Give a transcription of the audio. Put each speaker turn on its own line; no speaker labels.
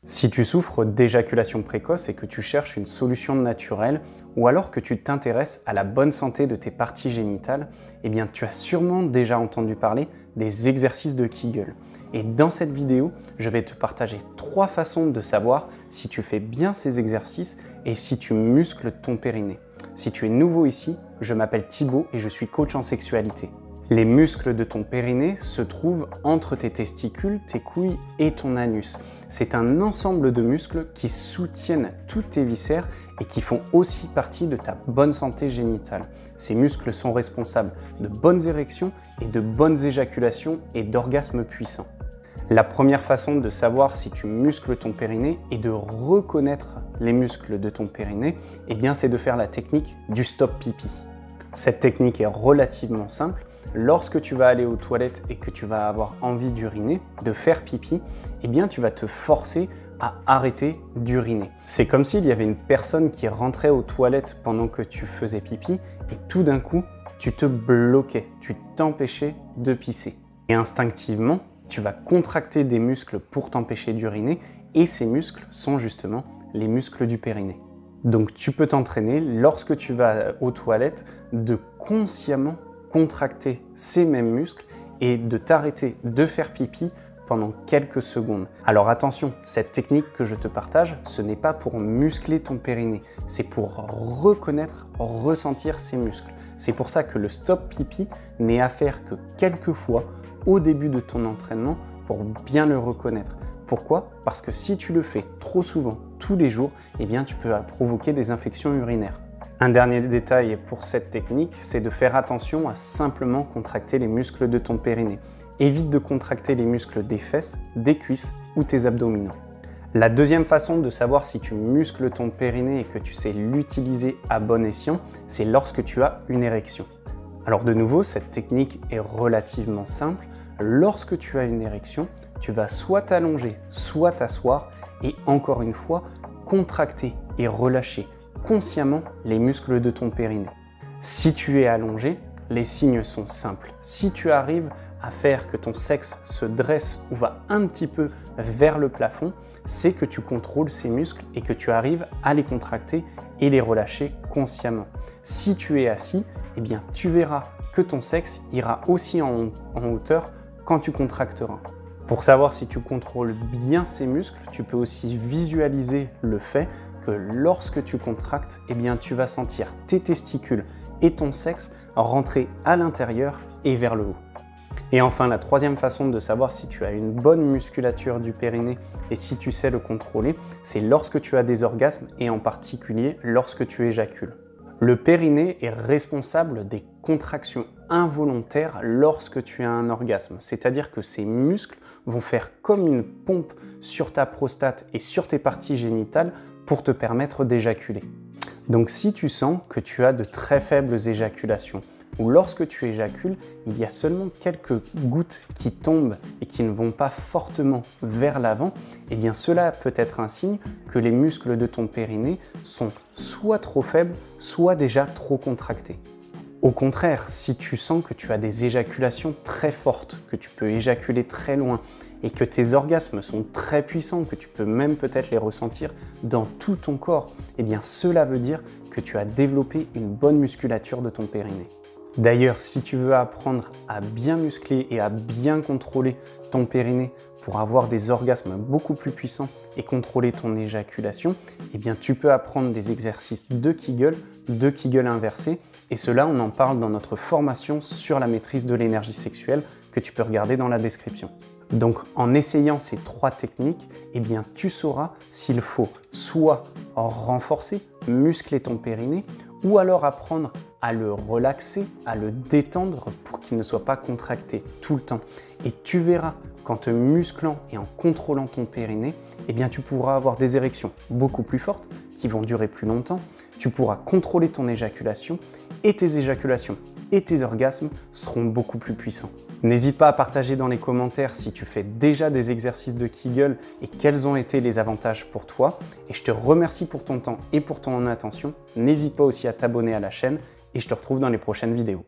Si tu souffres d'éjaculation précoce et que tu cherches une solution naturelle, ou alors que tu t'intéresses à la bonne santé de tes parties génitales, eh bien tu as sûrement déjà entendu parler des exercices de Kegel. Et dans cette vidéo, je vais te partager 3 façons de savoir si tu fais bien ces exercices et si tu muscles ton périnée. Si tu es nouveau ici, je m'appelle Thibaut et je suis coach en sexualité. Les muscles de ton périnée se trouvent entre tes testicules, tes couilles et ton anus. C'est un ensemble de muscles qui soutiennent tous tes viscères et qui font aussi partie de ta bonne santé génitale. Ces muscles sont responsables de bonnes érections et de bonnes éjaculations et d'orgasmes puissants. La première façon de savoir si tu muscles ton périnée et de reconnaître les muscles de ton périnée, eh bien c'est de faire la technique du stop pipi. Cette technique est relativement simple. Lorsque tu vas aller aux toilettes et que tu vas avoir envie d'uriner, de faire pipi, eh bien tu vas te forcer à arrêter d'uriner. C'est comme s'il y avait une personne qui rentrait aux toilettes pendant que tu faisais pipi et tout d'un coup, tu te bloquais, tu t'empêchais de pisser. Et instinctivement, tu vas contracter des muscles pour t'empêcher d'uriner et ces muscles sont justement les muscles du périnée. Donc tu peux t'entraîner lorsque tu vas aux toilettes de consciemment contracter ces mêmes muscles et de t'arrêter de faire pipi pendant quelques secondes. Alors attention, cette technique que je te partage, ce n'est pas pour muscler ton périnée, c'est pour reconnaître, ressentir ces muscles. C'est pour ça que le stop pipi n'est à faire que quelques fois au début de ton entraînement pour bien le reconnaître. Pourquoi? Parce que si tu le fais trop souvent, tous les jours, eh bien tu peux provoquer des infections urinaires. Un dernier détail pour cette technique, c'est de faire attention à simplement contracter les muscles de ton périnée. Évite de contracter les muscles des fesses, des cuisses ou tes abdominaux. La deuxième façon de savoir si tu muscles ton périnée et que tu sais l'utiliser à bon escient, c'est lorsque tu as une érection. Alors de nouveau, cette technique est relativement simple. Lorsque tu as une érection, tu vas soit t'allonger, soit t'asseoir et encore une fois, contracter et relâcher consciemment les muscles de ton périnée. Si tu es allongé, les signes sont simples. Si tu arrives à faire que ton sexe se dresse ou va un petit peu vers le plafond, c'est que tu contrôles ces muscles et que tu arrives à les contracter et les relâcher consciemment. Si tu es assis, eh bien tu verras que ton sexe ira aussi en hauteur quand tu contracteras. Pour savoir si tu contrôles bien ces muscles, tu peux aussi visualiser le fait que lorsque tu contractes, eh bien, tu vas sentir tes testicules et ton sexe rentrer à l'intérieur et vers le haut. Et enfin, la troisième façon de savoir si tu as une bonne musculature du périnée et si tu sais le contrôler, c'est lorsque tu as des orgasmes et en particulier lorsque tu éjacules. Le périnée est responsable des contractions involontaires lorsque tu as un orgasme, c'est-à-dire que ces muscles vont faire comme une pompe sur ta prostate et sur tes parties génitales pour te permettre d'éjaculer. Donc si tu sens que tu as de très faibles éjaculations, ou lorsque tu éjacules, il y a seulement quelques gouttes qui tombent et qui ne vont pas fortement vers l'avant, eh bien cela peut être un signe que les muscles de ton périnée sont soit trop faibles, soit déjà trop contractés. Au contraire, si tu sens que tu as des éjaculations très fortes, que tu peux éjaculer très loin et que tes orgasmes sont très puissants, que tu peux même peut-être les ressentir dans tout ton corps, eh bien cela veut dire que tu as développé une bonne musculature de ton périnée. D'ailleurs, si tu veux apprendre à bien muscler et à bien contrôler ton périnée pour avoir des orgasmes beaucoup plus puissants et contrôler ton éjaculation, eh bien tu peux apprendre des exercices de Kegel inversé, et cela on en parle dans notre formation sur la maîtrise de l'énergie sexuelle que tu peux regarder dans la description. Donc en essayant ces 3 techniques, eh bien tu sauras s'il faut soit renforcer, muscler ton périnée, ou alors apprendre à le relaxer, à le détendre pour qu'il ne soit pas contracté tout le temps. Et tu verras qu'en te musclant et en contrôlant ton périnée, eh bien tu pourras avoir des érections beaucoup plus fortes qui vont durer plus longtemps. Tu pourras contrôler ton éjaculation et tes éjaculations et tes orgasmes seront beaucoup plus puissants. N'hésite pas à partager dans les commentaires si tu fais déjà des exercices de Kegel et quels ont été les avantages pour toi. Et je te remercie pour ton temps et pour ton attention. N'hésite pas aussi à t'abonner à la chaîne et je te retrouve dans les prochaines vidéos.